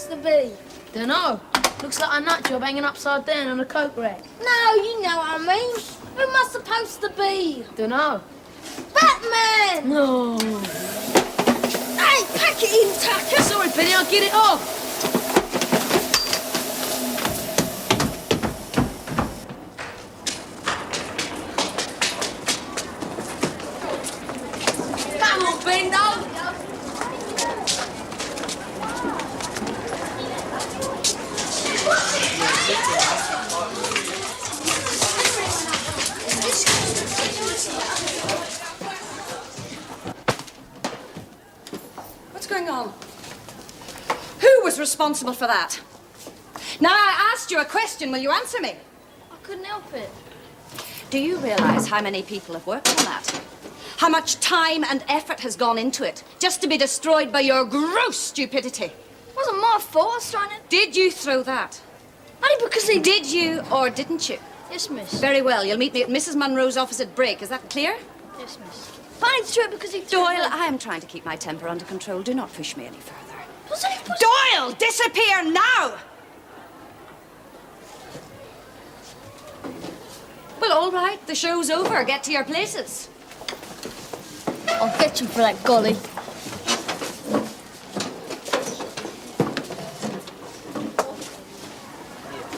supposed to be? Dunno. Looks like a nut job hanging upside down on a coke rack. No, you know what I mean. Who am I supposed to be? Dunno. Batman! No. Hey, pack it in, Tucker. Sorry, Penny, I'll get it off. Come on, Bendo. What's going on? Who was responsible for that? Now, I asked you a question. Will you answer me? I couldn't help it. Do you realise how many people have worked on that? How much time and effort has gone into it, just to be destroyed by your gross stupidity? It wasn't my fault. I was trying to... Did you throw that? Only because he... Did you or didn't you? Yes, miss. Very well. You'll meet me at Mrs. Munro's office at break. Is that clear? Yes, miss. But I threw it because he threw Doyle, it. I am trying to keep my temper under control. Do not push me any further. Was Doyle, disappear now! Well, all right. The show's over. Get to your places. I'll get you for that, golly.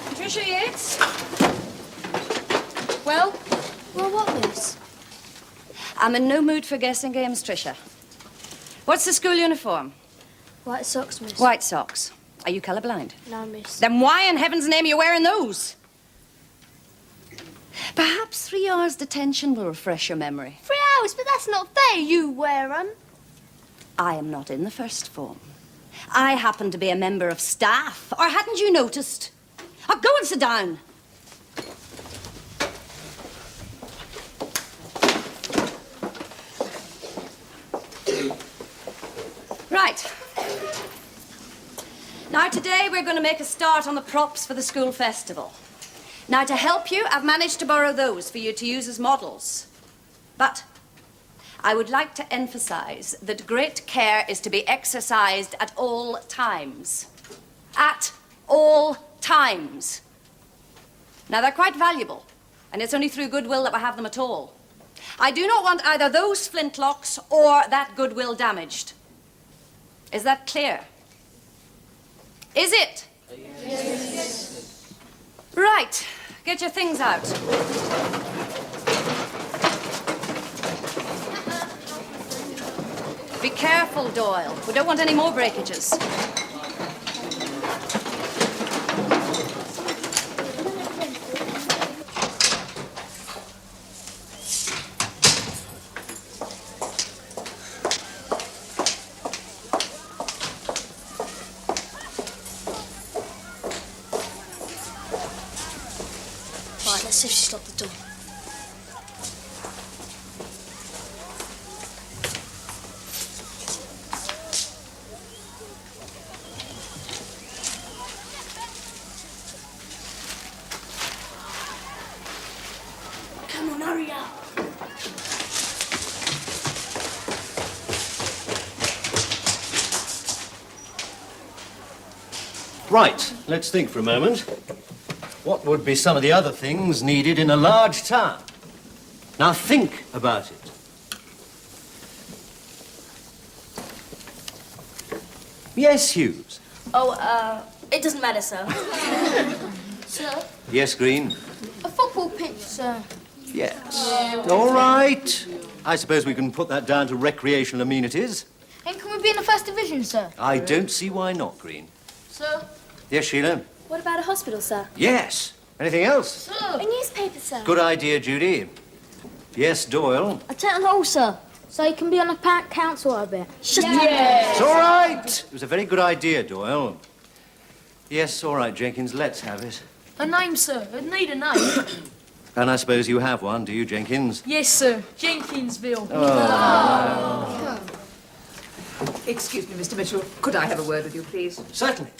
Patricia Yates? Well? Well, what, miss? I'm in no mood for guessing games, Tricia. What's the school uniform? White socks, miss. White socks. Are you colourblind? No, miss. Then why in heaven's name are you wearing those? Perhaps 3 hours detention will refresh your memory. 3 hours, but that's not fair. You wear 'em. I am not in the first form. I happen to be a member of staff. Or hadn't you noticed? Oh, go and sit down. Right. Now, today we're going to make a start on the props for the school festival. Now, to help you, I've managed to borrow those for you to use as models. But I would like to emphasize that great care is to be exercised at all times. At all times. Now, they're quite valuable, and it's only through goodwill that we have them at all. I do not want either those flintlocks or that goodwill damaged. Is that clear? Is it? Yes. Right. Get your things out. Be careful, Doyle. We don't want any more breakages. Right, let's see if she's locked the door. Come on, hurry up. Right, let's think for a moment. What would be some of the other things needed in a large town? Now think about it. Yes, Hughes. Oh, it doesn't matter, sir. Sir? Yes, Green. A football pitch, sir. Yes. All right. I suppose we can put that down to recreational amenities. And can we be in the first division, sir? I don't see why not, Green. Sir? Yes, Sheila? What about a hospital, sir? Yes. Anything else? Sir? A newspaper, sir. Good idea, Judy. Yes, Doyle. A town hall, sir. So you can be on the council, I bet. It's all right. It was a very good idea, Doyle. Yes, all right, Jenkins, let's have it. A name, sir. I'd need a name. And I suppose you have one, do you, Jenkins? Yes, sir. Jenkinsville. Excuse me, Mr. Mitchell. Could I have a word with you, please? Certainly.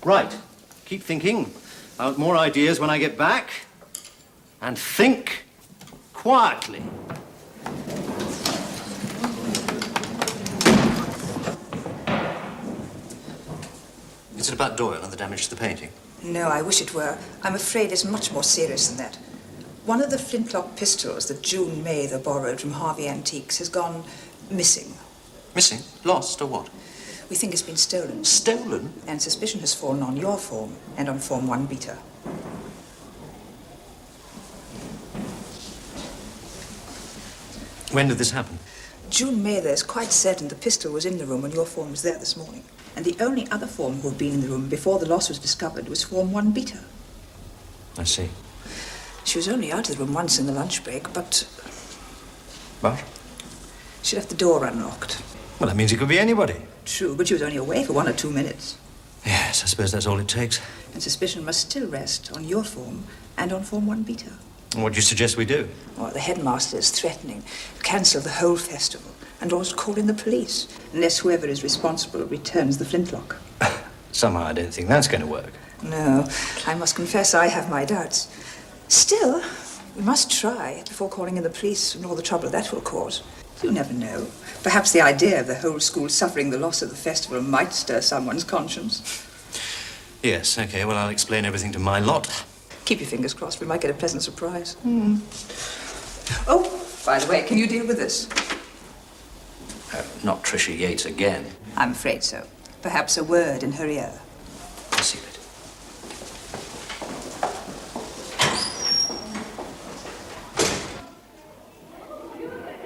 Right. Keep thinking. I'll have more ideas when I get back. And think quietly. Is it about Doyle and the damage to the painting? No, I wish it were. I'm afraid it's much more serious than that. One of the flintlock pistols that June Mather borrowed from Harvey Antiques has gone missing. Missing? Lost or what? We think it's been stolen. Stolen? And suspicion has fallen on your form and on Form 1 Beta. When did this happen? June Mather is quite certain the pistol was in the room when your form was there this morning. And the only other form who had been in the room before the loss was discovered was Form 1 Beta. I see. She was only out of the room once in the lunch break, but What? she left the door unlocked. Well, that means it could be anybody. True, but she was only away for 1 or 2 minutes. Yes, I suppose that's all it takes. And suspicion must still rest on your form and on Form 1 Beta. What do you suggest we do? Well, the headmaster is threatening to cancel the whole festival and also call in the police unless whoever is responsible returns the flintlock. Somehow I don't think that's going to work. No, I must confess I have my doubts. Still, we must try before calling in the police and all the trouble that will cause. You never know. Perhaps the idea of the whole school suffering the loss of the festival might stir someone's conscience. Yes, okay, well, I'll explain everything to my lot. Keep your fingers crossed. We might get a pleasant surprise. Oh, by the way, can you deal with this? Not Tricia Yates again. I'm afraid so. Perhaps a word in her ear. I'll see it.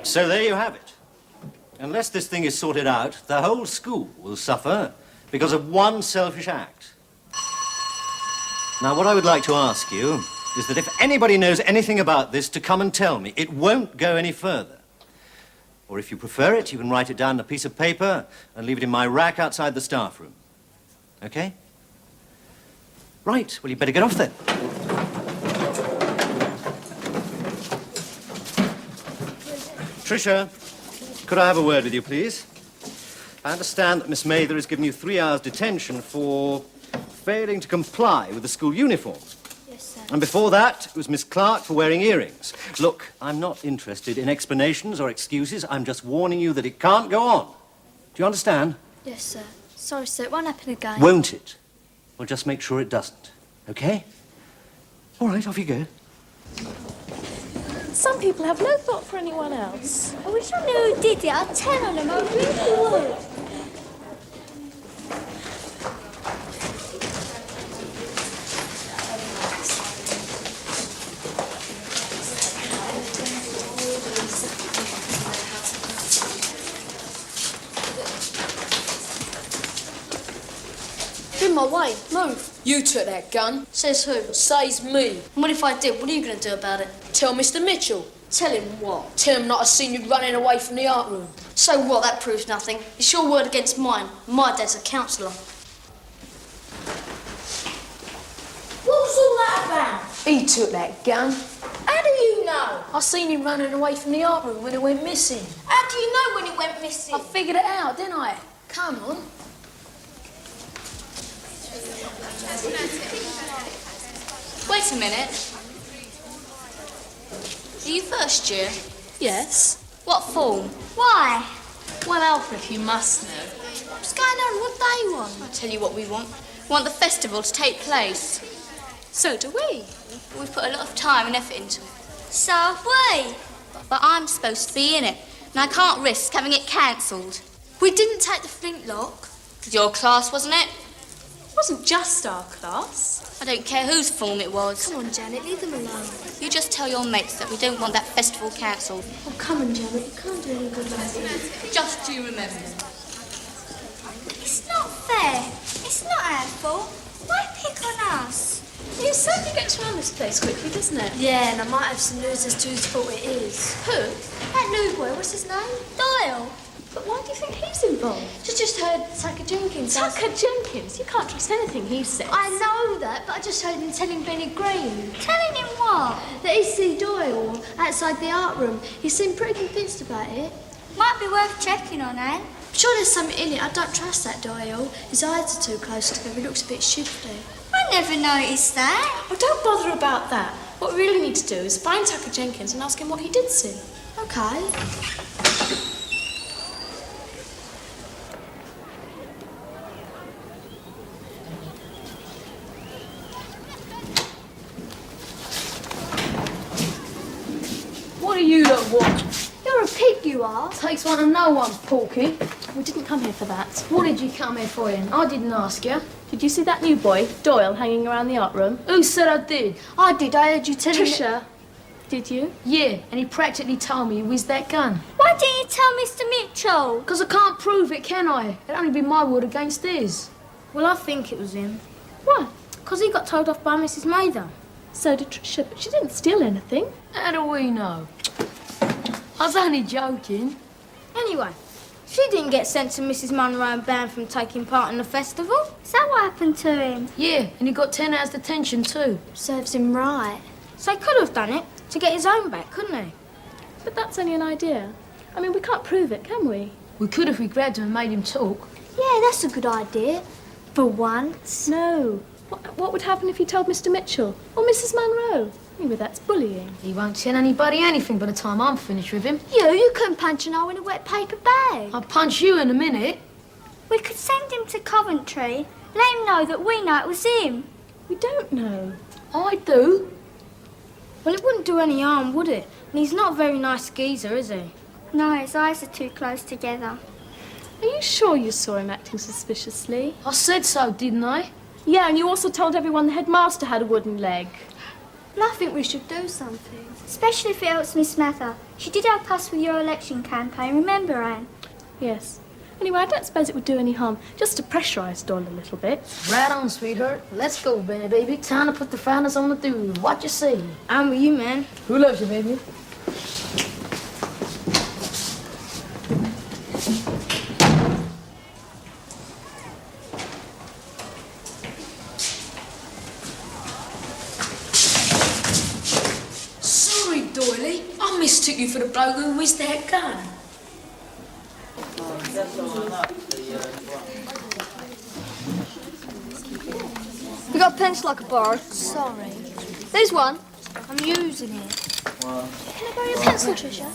So there you have it. Unless this thing is sorted out, the whole school will suffer because of one selfish act. Now, what I would like to ask you is that if anybody knows anything about this, to come and tell me. It won't go any further. Or if you prefer it, you can write it down on a piece of paper and leave it in my rack outside the staff room. Okay? Right, well, you better get off then. Tricia, could I have a word with you, please? I understand that Miss Mather has given you 3 hours detention for failing to comply with the school uniform. Yes, sir. And before that, it was Miss Clark for wearing earrings. Look, I'm not interested in explanations or excuses. I'm just warning you that it can't go on. Do you understand? Yes, sir. Sorry, sir. It won't happen again. Won't it? Well, just make sure it doesn't. Okay? All right, off you go. Some people have no thought for anyone else. I wish I knew who did it. I'd tell on them. I really would. In my way. Move. You took that gun. Says who? Says me. And what if I did? What are you going to do about it? Tell Mr. Mitchell. Tell him what? Tell him not I've seen you running away from the art room. So what? That proves nothing. It's your word against mine. My dad's a counsellor. What was all that about? He took that gun. How do you know? I seen him running away from the art room when it went missing. How do you know when it went missing? I figured it out, didn't I? Come on. Wait a minute. Are you first year? Yes. What form? Why? Well, Alfred, you must know. What's going on? What they want? I'll tell you what we want. We want the festival to take place. So do we. We've put a lot of time and effort into it. So have we. But I'm supposed to be in it, and I can't risk having it cancelled. We didn't take the flintlock. Because your class, wasn't it? It wasn't just our class. I don't care whose form it was. Come on, Janet, leave them alone. You just tell your mates that we don't want that festival cancelled. Oh, come on, Janet, you can't do any good like this. Just you remember. It's not fair. It's not our fault. Why pick on us? It certainly gets around this place quickly, doesn't it? Yeah, and I might have some news as to whose fault it is. Who? That new boy, what's his name? Doyle. But why do you think he's involved? Just heard Tucker Jenkins. Tucker Jenkins? You can't trust anything he says. I know that, but I just heard him telling Benny Green. Telling him what? That he see Doyle outside the art room. He seemed pretty convinced about it. Might be worth checking on, eh? I'm sure there's something in it. I don't trust that Doyle. His eyes are too close together. He looks a bit shifty. I never noticed that. Well, don't bother about that. What we really need to do is find Tucker Jenkins and ask him what he did see. Okay. takes one to know one, Porky. We didn't come here for that. What did you come here for, then? I didn't ask you. Did you see that new boy, Doyle, hanging around the art room? Who said I did? I did. I heard you tell him. Trisha. Did you? Yeah, and he practically told me he was that gun. Why didn't you tell Mr. Mitchell? Because I can't prove it, can I? It'd only be my word against his. Well, I think it was him. Why? Because he got told off by Mrs. Mather. So did Trisha, but she didn't steal anything. How do we know? I was only joking. Anyway, she didn't get sent to Mrs. Munro and banned from taking part in the festival. Is that what happened to him? Yeah, and he got 10 hours detention too. Serves him right. So he could have done it to get his own back, couldn't he? But that's only an idea. I mean, we can't prove it, can we? We could if we grabbed him and made him talk. Yeah, that's a good idea. For once. No. What would happen if you told Mr. Mitchell or Mrs. Munro? Anyway, that's bullying. He won't tell anybody anything by the time I'm finished with him. You couldn't punch an hole in a wet paper bag. I'll punch you in a minute. We could send him to Coventry, let him know that we know it was him. We don't know. I do. Well, it wouldn't do any harm, would it? And he's not a very nice geezer, is he? No, his eyes are too close together. Are you sure you saw him acting suspiciously? I said so, didn't I? Yeah, and you also told everyone the headmaster had a wooden leg. Well, I think we should do something. Especially if it helps Miss Mather. She did help us with your election campaign, remember, Anne? Yes. Anyway, I don't suppose it would do any harm, just to pressurise Doyle a little bit. Right on, sweetheart. Let's go, baby. Time to put the finals on the do. What you say? I'm with you, man. Who loves you, baby? Sorry, Doily. I mistook you for the bloke who whizzed that gun. You got a pencil I could borrow? Sorry. There's one. I'm using it. Can I borrow your pencil, Trisha?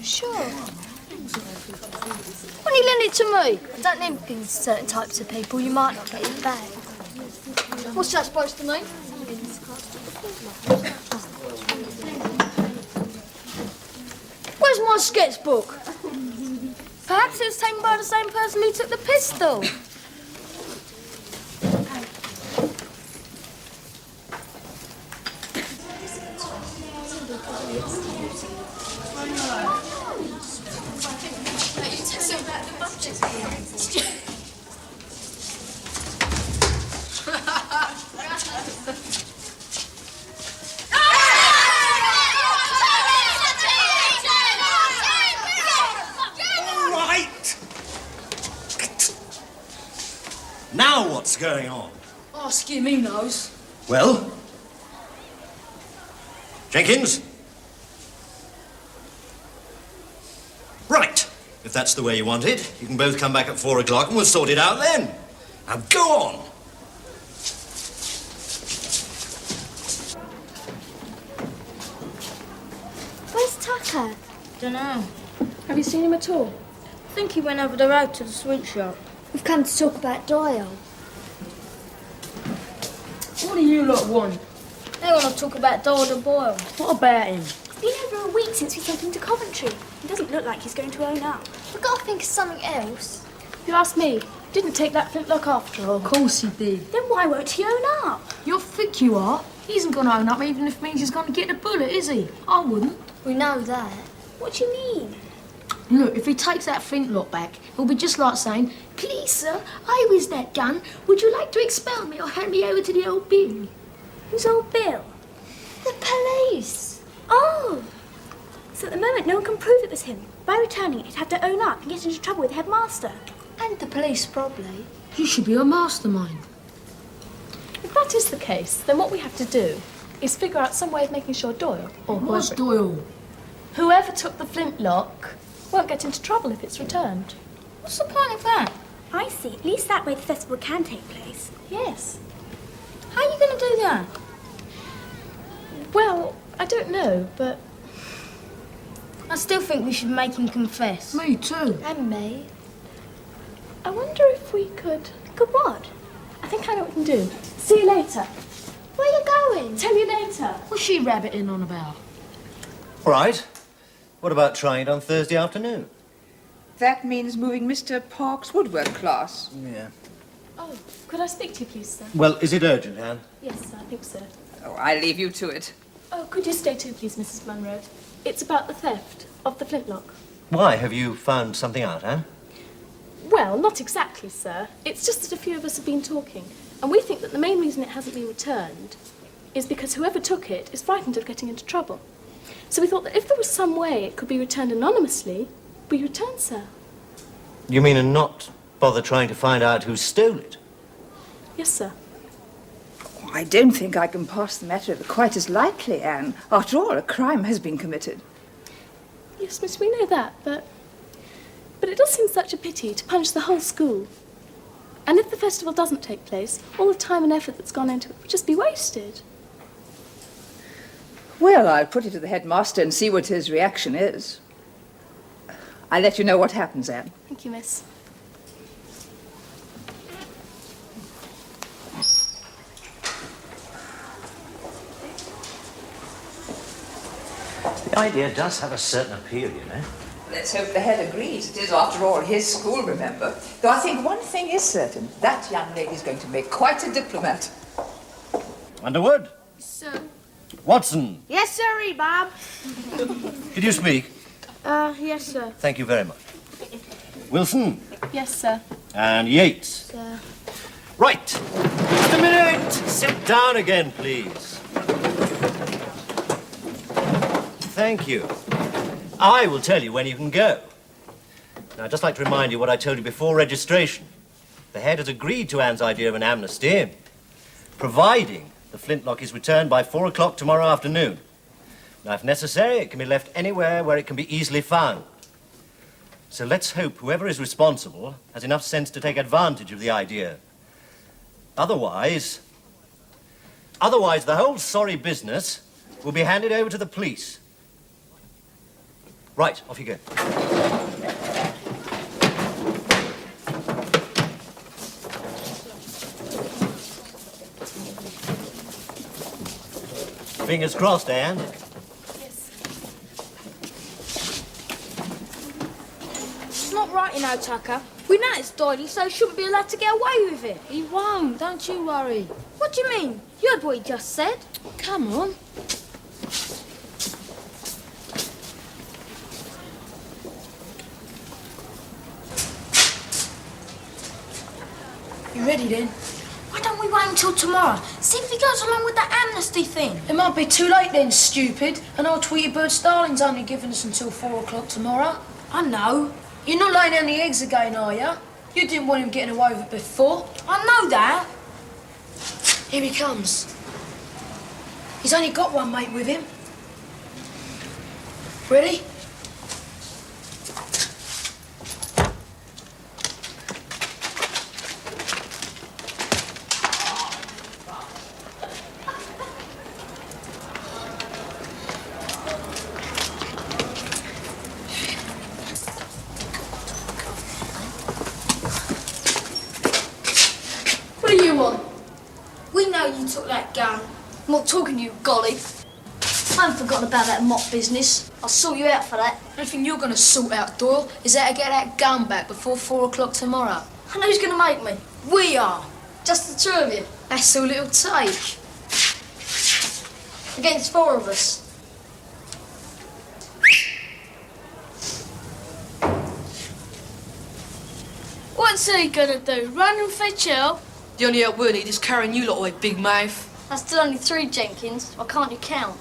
Sure. Why don't you lend it to me? I don't lend things to certain types of people. You might not get it back. What's that supposed to mean? Where's my sketchbook? Perhaps it was taken by the same person who took the pistol. Now what's going on? Ask him, he knows. Well? Jenkins? Right. If that's the way you want it, you can both come back at 4 o'clock and we'll sort it out then. Now go on. Where's Tucker? Dunno. Have you seen him at all? I think he went over the road to the sweet shop. We've come to talk about Doyle. What do you lot want? They want to talk about Doyle the Boyle. What about him? It's been over a week since we sent him to Coventry. He doesn't look like he's going to own up. We've got to think of something else. If you ask me, didn't take that flintlock after all. Of course he did. Then why won't he own up? You're thick, you are. He isn't going to own up even if it means he's going to get a bullet, is he? I wouldn't. We know that. What do you mean? Look, if he takes that flintlock back, it'll be just like saying, "Please, sir, I was that gun. Would you like to expel me or hand me over to the old Bill?" Who's old Bill? The police. Oh. So at the moment, no one can prove it was him. By returning it, he'd have to own up and get into trouble with the headmaster. And the police, probably. He should be a mastermind. If that is the case, then what we have to do is figure out some way of making sure Doyle, or What's whoever, Doyle? whoever took the flintlock, won't get into trouble if it's returned. What's the point of that? I see. At least that way the festival can take place. Yes. How are you going to do that? Well, I don't know, but I still think we should make him confess. Me too. And me. I wonder if we could... Good what? I think I know what we can do. See you later. Where are you going? Tell you later. What's she rabbiting on about? All right. What about trying it on Thursday afternoon? That means moving Mr. Park's woodwork class. Yeah. Oh, could I speak to you, please, sir? Well, is it urgent, Anne? Yes, sir, I think so. Oh, I leave you to it. Oh, could you stay too, please, Mrs. Munro? It's about the theft of the flintlock. Why? Have you found something out, Anne? Well, not exactly, sir. It's just that a few of us have been talking, and we think that the main reason it hasn't been returned is because whoever took it is frightened of getting into trouble. So we thought that if there was some way it could be returned anonymously, we return, sir. You mean and not bother trying to find out who stole it? Yes, sir. Oh, I don't think I can pass the matter over quite as lightly, Anne. After all, a crime has been committed. Yes, miss, we know that, but it does seem such a pity to punish the whole school. And if the festival doesn't take place, all the time and effort that's gone into it would just be wasted. Well, I'll put it to the headmaster and see what his reaction is. I'll let you know what happens, Anne. Thank you, miss. The idea does have a certain appeal, you know. Let's hope the head agrees. It is, after all, his school, remember. Though I think one thing is certain. That young lady's going to make quite a diplomat. Underwood? Sir. Watson? Yes, sir, Bob. Did you speak? Yes, sir. Thank you very much. Wilson? Yes, sir. And Yates? Sir. Right. Just a minute. Sit down again, please. Thank you. I will tell you when you can go. Now, I'd just like to remind you what I told you before registration. The head has agreed to Anne's idea of an amnesty, providing the flintlock is returned by 4 o'clock tomorrow afternoon. Now, if necessary, it can be left anywhere where it can be easily found. So let's hope whoever is responsible has enough sense to take advantage of the idea. Otherwise, the whole sorry business will be handed over to the police. Right, off you go. Fingers crossed, Anne. Yes. It's not right, you know, Tucker. We know it's Doily, so he shouldn't be allowed to get away with it. He won't, don't you worry. What do you mean? You heard what he just said. Come on. You ready then? Why don't we wait until tomorrow? See if he goes along with that amnesty thing. It might be too late then, stupid. And old Tweety Bird Starling's only giving us until 4 o'clock tomorrow. I know. You're not laying down the eggs again, are you? You didn't want him getting away with it before. I know that. Here he comes. He's only got one mate with him. Ready? What do you want? We know you took that gun. I'm not talking to you, golly. I haven't forgotten about that mop business. I'll sort you out for that. The only thing you're going to sort out, Doyle, is how to get that gun back before 4 o'clock tomorrow. And who's going to make me? We are. Just the two of you. That's all it'll take. Against 4 of us. What's he gonna do? Run and fetch help? The only help we need is carrying you lot away, big mouth. That's still only 3, Jenkins. Why can't you count?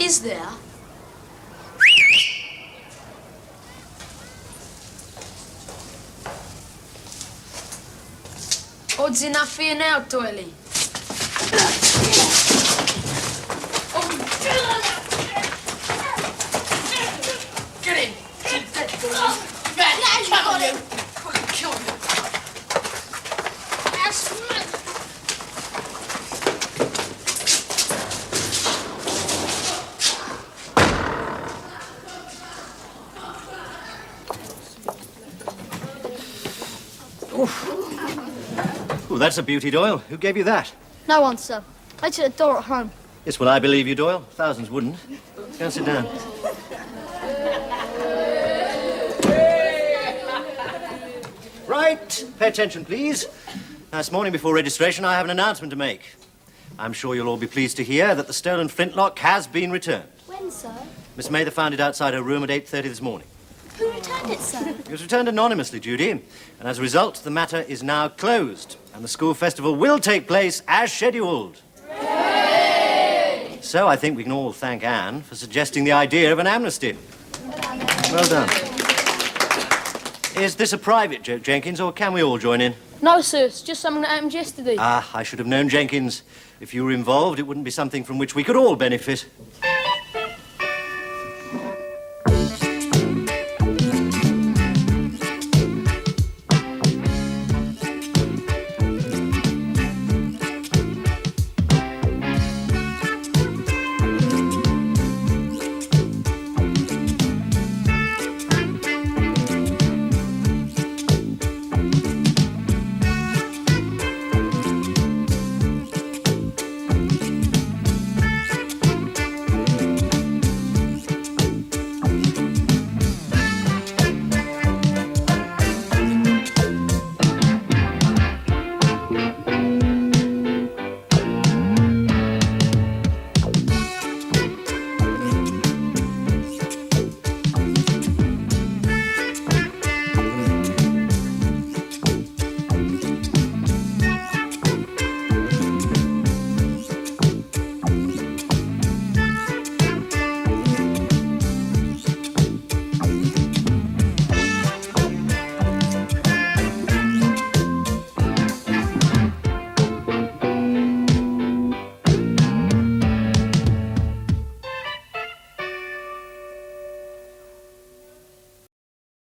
Is there? Odds enough for you now, Doily. Get in. Come on, you. Fucking kill you. Oh, that's a beauty, Doyle. Who gave you that? No one, sir. I took the door at home. Yes, well, I believe you, Doyle. Thousands wouldn't. Go and sit down. Right, pay attention, please. Now, this morning before registration, I have an announcement to make. I'm sure you'll all be pleased to hear that the stolen flintlock has been returned. When, sir? Miss Mather found it outside her room at 8:30 this morning. Who returned it, sir? It was returned anonymously, Judy, and as a result, the matter is now closed, and the school festival will take place as scheduled. Yay! So I think we can all thank Anne for suggesting the idea of an amnesty. Well done. Is this a private joke, Jenkins, or can we all join in? No, sir, it's just something that happened yesterday. Ah, I should have known, Jenkins. If you were involved, it wouldn't be something from which we could all benefit.